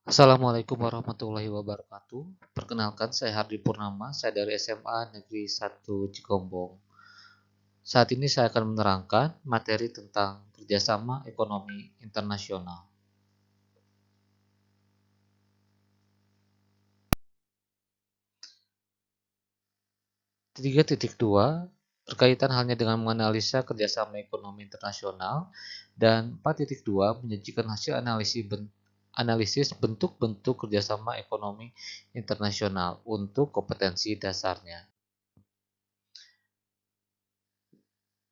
Assalamualaikum warahmatullahi wabarakatuh. Perkenalkan, saya Hardi Purnama, saya dari SMA Negeri 1 Cigombong. Saat ini saya akan menerangkan materi tentang kerjasama ekonomi internasional. 3.2 berkaitan halnya dengan menganalisa kerjasama ekonomi internasional dan 4.2 menyajikan hasil analisis bentuk-bentuk kerjasama ekonomi internasional untuk kompetensi dasarnya.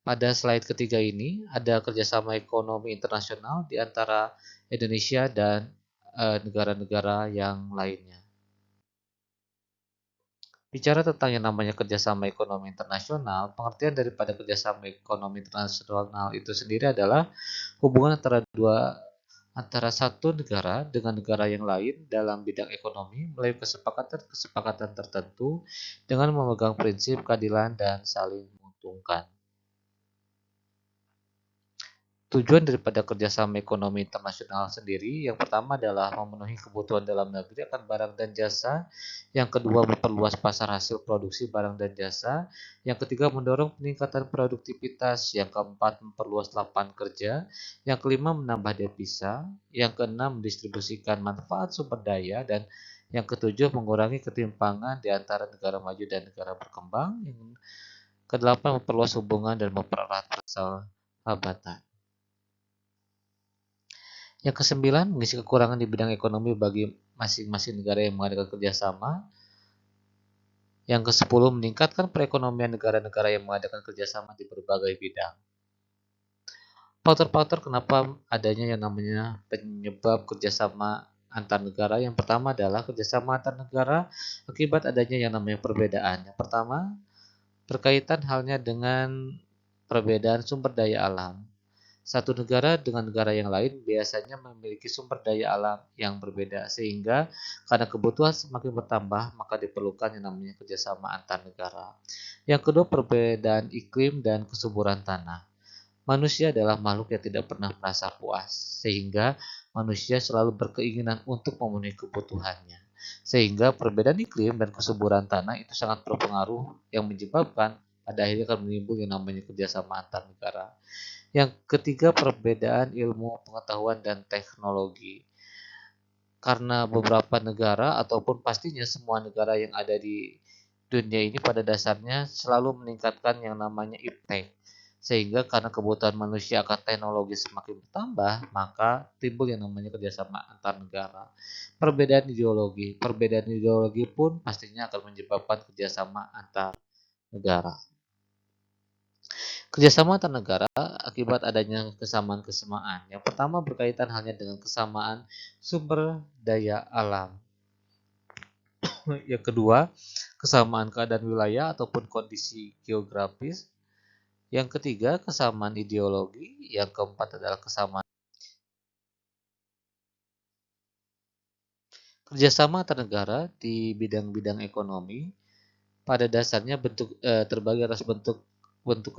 Pada slide ketiga ini ada kerjasama ekonomi internasional di antara Indonesia dan negara-negara yang lainnya. Bicara tentang yang namanya kerjasama ekonomi internasional, pengertian daripada kerjasama ekonomi internasional itu sendiri adalah hubungan antara satu negara dengan negara yang lain dalam bidang ekonomi melalui kesepakatan tertentu dengan memegang prinsip keadilan dan saling menguntungkan. Tujuan daripada kerjasama ekonomi internasional sendiri, yang pertama adalah memenuhi kebutuhan dalam negeri akan barang dan jasa, yang kedua memperluas pasar hasil produksi barang dan jasa, yang ketiga mendorong peningkatan produktivitas, yang keempat memperluas lapangan kerja, yang kelima menambah devisa, yang keenam mendistribusikan manfaat sumber daya, dan yang ketujuh mengurangi ketimpangan di antara negara maju dan negara berkembang, yang kedelapan memperluas hubungan dan mempererat persahabatan. Yang kesembilan, mengisi kekurangan di bidang ekonomi bagi masing-masing negara yang mengadakan kerjasama. Yang kesepuluh, meningkatkan perekonomian negara-negara yang mengadakan kerjasama di berbagai bidang. Faktor-faktor kenapa adanya yang namanya penyebab kerjasama antar negara. Yang pertama adalah kerjasama antar negara akibat adanya yang namanya perbedaan. Yang pertama, berkaitan halnya dengan perbedaan sumber daya alam. Satu negara dengan negara yang lain biasanya memiliki sumber daya alam yang berbeda, sehingga karena kebutuhan semakin bertambah, maka diperlukan yang namanya kerjasama antar negara. Yang kedua, perbedaan iklim dan kesuburan tanah. Manusia adalah makhluk yang tidak pernah merasa puas, sehingga manusia selalu berkeinginan untuk memenuhi kebutuhannya. Sehingga perbedaan iklim dan kesuburan tanah itu sangat berpengaruh yang menyebabkan pada akhirnya akan menimbul yang namanya kerjasama antar negara. Yang ketiga, perbedaan ilmu pengetahuan dan teknologi. Karena beberapa negara ataupun pastinya semua negara yang ada di dunia ini pada dasarnya selalu meningkatkan yang namanya iptek. Sehingga karena kebutuhan manusia akan teknologi semakin bertambah, maka timbul yang namanya kerjasama antar negara. Perbedaan ideologi pun pastinya akan menyebabkan kerjasama antar negara. Kerjasama antar negara akibat adanya kesamaan-kesamaan. Yang pertama berkaitan hanya dengan kesamaan sumber daya alam. Yang kedua, kesamaan keadaan wilayah ataupun kondisi geografis. Yang ketiga, kesamaan ideologi. Yang keempat adalah kesamaan. Kerjasama antar negara di bidang-bidang ekonomi pada dasarnya terbagi atas bentuk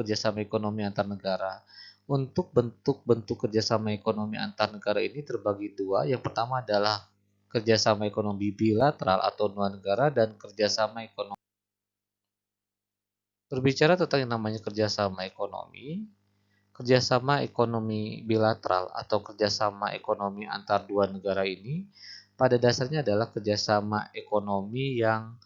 kerjasama ekonomi antar negara. Untuk bentuk-bentuk kerjasama ekonomi antar negara ini terbagi dua. Yang pertama adalah kerjasama ekonomi bilateral atau dua negara dan kerjasama ekonomi. Berbicara tentang yang namanya kerjasama ekonomi bilateral atau kerjasama ekonomi antar dua negara ini pada dasarnya adalah kerjasama ekonomi yang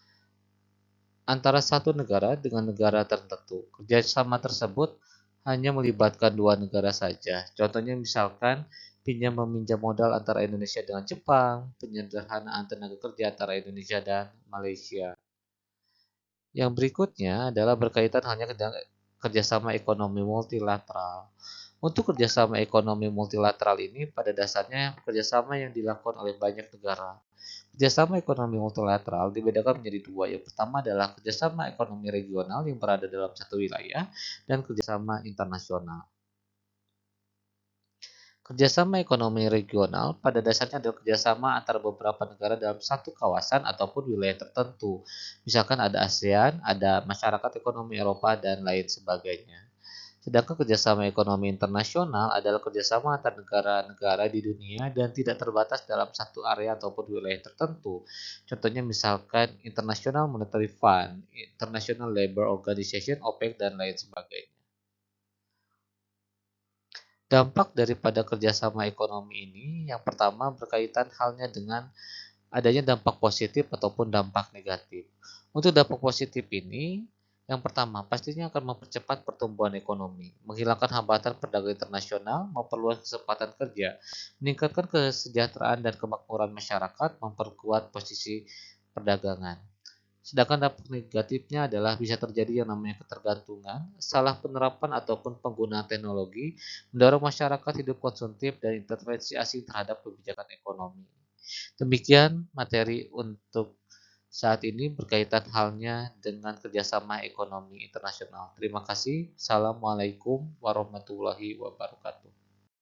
antara satu negara dengan negara tertentu. Kerjasama tersebut hanya melibatkan dua negara saja. Contohnya misalkan pinjam meminjam modal antara Indonesia dengan Jepang, penyederhanaan tenaga kerja antara Indonesia dan Malaysia. Yang berikutnya adalah berkaitan hanya dengan kerjasama ekonomi multilateral. Untuk kerjasama ekonomi multilateral ini pada dasarnya kerjasama yang dilakukan oleh banyak negara. Kerjasama ekonomi multilateral dibedakan menjadi dua. Yang pertama adalah kerjasama ekonomi regional yang berada dalam satu wilayah dan kerjasama internasional. Kerjasama ekonomi regional pada dasarnya adalah kerjasama antara beberapa negara dalam satu kawasan ataupun wilayah tertentu. Misalkan ada ASEAN, ada masyarakat ekonomi Eropa, dan lain sebagainya. Sedangkan kerjasama ekonomi internasional adalah kerjasama antar negara-negara di dunia dan tidak terbatas dalam satu area ataupun wilayah tertentu. Contohnya misalkan International Monetary Fund, International Labour Organization, OPEC, dan lain sebagainya. Dampak daripada kerjasama ekonomi ini yang pertama berkaitan halnya dengan adanya dampak positif ataupun dampak negatif. Untuk dampak positif ini, yang pertama pastinya akan mempercepat pertumbuhan ekonomi, menghilangkan hambatan perdagangan internasional, memperluas kesempatan kerja, meningkatkan kesejahteraan dan kemakmuran masyarakat, memperkuat posisi perdagangan. Sedangkan dampak negatifnya adalah bisa terjadi yang namanya ketergantungan, salah penerapan ataupun penggunaan teknologi, mendorong masyarakat hidup konsumtif dan intervensi asing terhadap kebijakan ekonomi. Demikian materi untuk saat ini berkaitan halnya dengan kerjasama ekonomi internasional. Terima kasih. Assalamualaikum warahmatullahi wabarakatuh.